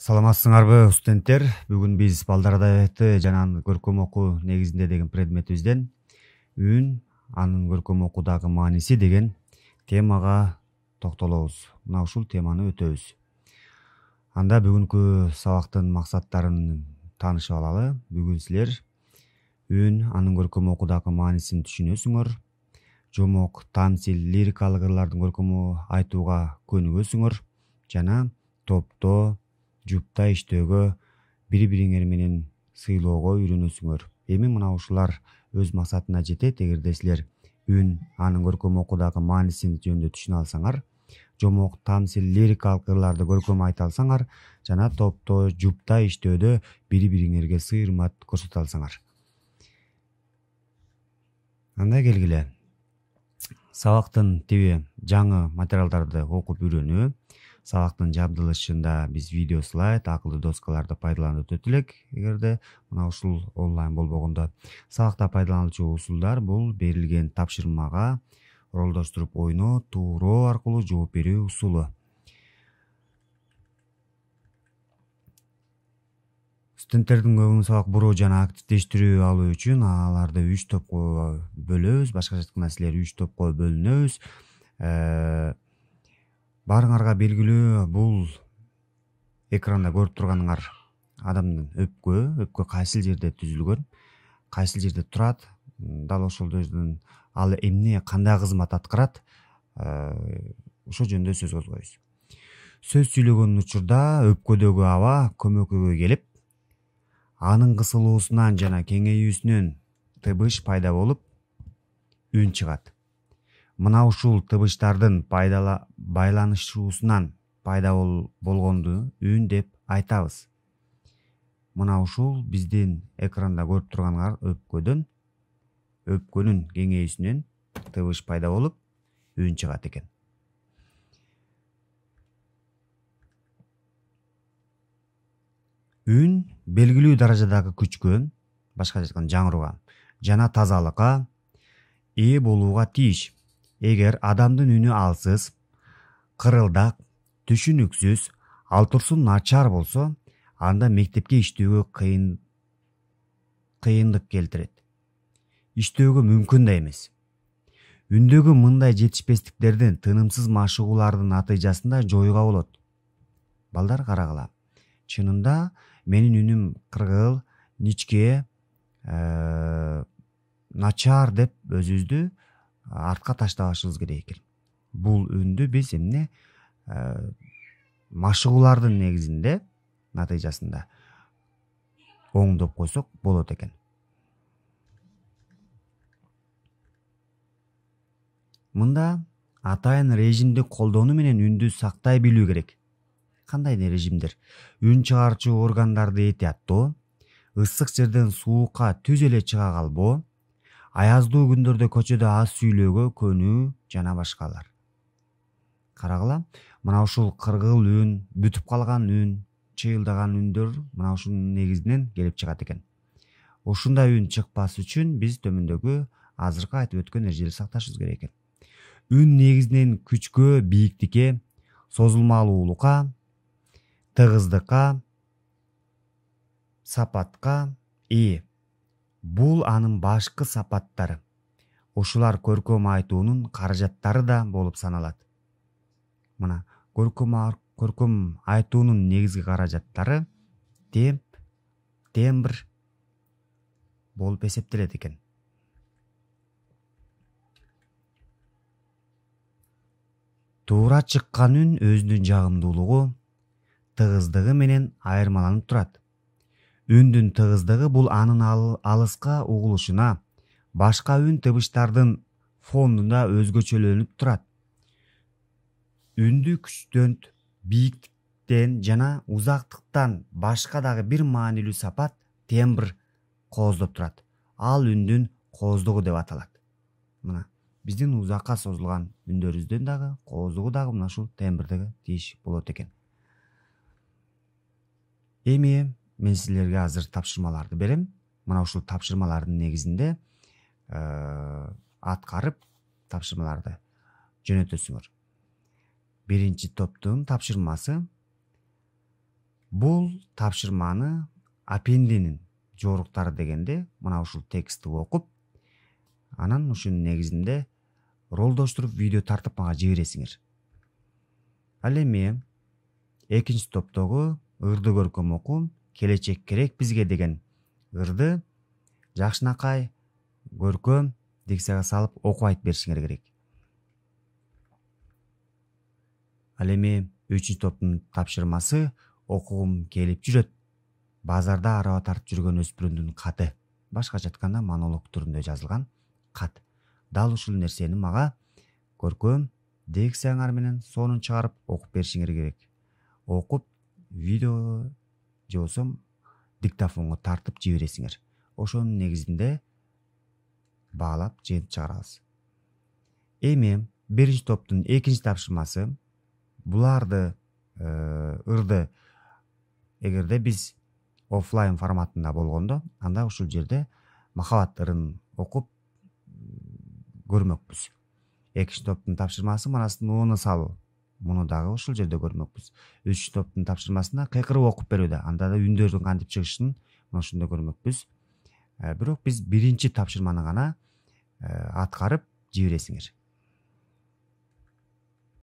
Саламатсыңарбы студенттер? Бүгүн биз балдар адабияты жана көркөм окуу негизинде деген предметибизден үн, анын көркөм окуудагы мааниси деген темага токтолобуз. Мына ушул теманы өтөбүз. Анда бүгүнкү сабактын максаттарын таанышып алалы. Бүгүн силер үн, анын көркөм окуудагы маанисин түшүнөсүңөр. Жомок, тамсил, лирикалык ырлардын көркөм айтууга көнүгөсүңөр жана топто, жупта иштөөгө, бири-бириңер менен сыйлоого үйрөнөсүңөр. Эми мына ушулар өз максатына жетет эгерде силер үн, анын көркөм окуудагы маанисин жөнүндө түшүнө алсаңар, жомок, тамсил, лирикалык ырларды көркөм айта алсаңар жана топто, жупта иштөөдө бири-бириңерге сый-урмат көрсөтө алсаңар. Анда келгиле. Сабактын тиби жаңы материалдарды окуп үйрөнүү. Сабактын жабдылышында биз видео слайд, акылдуу доскаларды пайдаланып өтөт элек. Эгерде мына ушул онлайн болбогондо сабакта пайдаланылчу усулдар бул берилген тапшырмага ролдоштуруп ойноо, тууроо аркылуу жооп берүү усулу. Студенттердин көбүн сабак буруу жана активдештирүү алуу үчүн аларды 3 топко бөлөбүз. Башкача айтканда силер 3 топко бөлүнөбүз. Баарыңарга белгилүү, бул экранда көрүп турганыңар адамдын өпкө кайсыл жерде түзүлгөн, кайсыл жерде турат, дал ошол жерден ал эмне, кандай кызмат аткарат, ошол жөнүндө сөз козгойбуз. Сөз сүйлөгөн учурда өпкөдөгү аба көмөккөгө келип, анын кысылуусунан жана кеңейүүсүнөн тыбыш пайда болуп, үн чыгат. Мына ушул тыбыштардын байланышуусунан пайда болгонду үн деп айтабыз. Мына ушул биздин экранда көрүп турганыңар өпкөнүн кеңейүүсүнөн тыбыш пайда болуп, үн чыгат экен. Үн белгилүү даражадагы күчкө, башкача айтканда жаңырууга жана тазалыкка ээ болууга тийиш. Эгер адамдын үнү алсыз, кырылдак, түшүнүксүз, ал турсун начар болсо, анда мектепке иштөөгө кыйындык келтирет. Иштөөгө мүмкүн да эмес. Үндөгү мындай жетишпестиктердин, тынымсыз машыгуулардын натыйжасында жоюуга болот. Балдар карагыла. Чынында менин үнүм кыргыл, ничке, начар деп өзүбүздү артка таштабашыбыз керек экен. Бул үндү биз эмне машыгуулардын негизинде натыйжасында оңдоп койсок болот экен. Мында атайын режимди колдонуу менен үндү сактай билүү керек. Кандай режимдер? Үн чыгарчу органдарды этияттоо, ысык жерден суукка түз эле чыга калбоо, аяздуу күндөрдө көчөдө аз сүйлөөгө көнүү жана башкалар. Карагыла, мына ушул кыргыл үн, бүтүп калган үн, чыйылдаган үндөр мына ушунун негизинен келип чыгат экен. Ушундай үн чыкпас үчүн биз төмөндөгү азыркы айтып өткөн эрежелерди сакташыбыз керек экен. Үн негизинен күчкө, бийиктикке, созулмалуулукка, тыгыздыкка, сапатка ээ. Бул анын башкы сапаттары. Ушулар көркөм айтуунун каражаттары да болуп саналат. Мына көркөм айтуунун негизги каражаттары темп, тембр болуп эсептелет экен. Туура чыккан үн өзүнүн жагымдуулугу, тыгыздыгы менен айырмаланып турат. Үндүн тыгыздыгы бул анын алыска угулушуна, башка үн тыбыштардын фонунда өзгөчөлөнүп турат. Үндү күчтөн, бийиктиктен жана узактыктан башка дагы бир маанилүү сапат, тембр кооздоп турат. Ал үндүн кооздугу деп аталат. Мына биздин узакка созулган үндөрүбүздүн дагы кооздугу дагы мына ушул тембрдеги тийиш болот экен. Эми мен силерге азыр тапшырмаларды берем. Мына ушул тапшырмалардын негизинде аткарып тапшырмаларды жөнөтөсүңөр. Биринчи топтун тапшырмасы Бул тапшырманы аппендинин жоруктары дегенде мына ушул текстти окуп, анан ушунун негизинде ролдоштуруп видео тартып мага жибересиңер. Ал эми экинчи топтогу ырды көркөм окуу келечек керек бизге деген ырды жакшынакай көркөм дикцияга салып окуп айтып беришиңер керек. Ал эми үчүнчү топтун тапшырмасы окугум келип жүрөт. Базарда араба тартып жүргөн өспүрүмдүн каты. Башкача айтканда монолог түрүндө жазылган кат. Дал ушул нерсени мага көркөм дикцияңар менен сонун чыгарып окуп беришиңер керек. Окуп видео же болбосо диктофонго тартып жибересиңер. Ошонун негизинде баалап жыйынтык чыгарабыз. Эми биринчи топтун экинчи тапшырмасы буларды ырды эгерде биз офлайн форматында болгондо, анда ушул жерде махабат ырын окуп көрмөкпүз. Экинчи топтун тапшырмасы манастын ууну салуу. Муну дагы ушул жерде көрмөкпүз. Үчүнчү топтун тапшырмасында кыйкырып окуп берүүдө, анда да үндөрдүн кантип чыгышын мына ушунда көрмөкпүз. Бирок биз биринчи тапшырманы гана аткарып жибересиңер.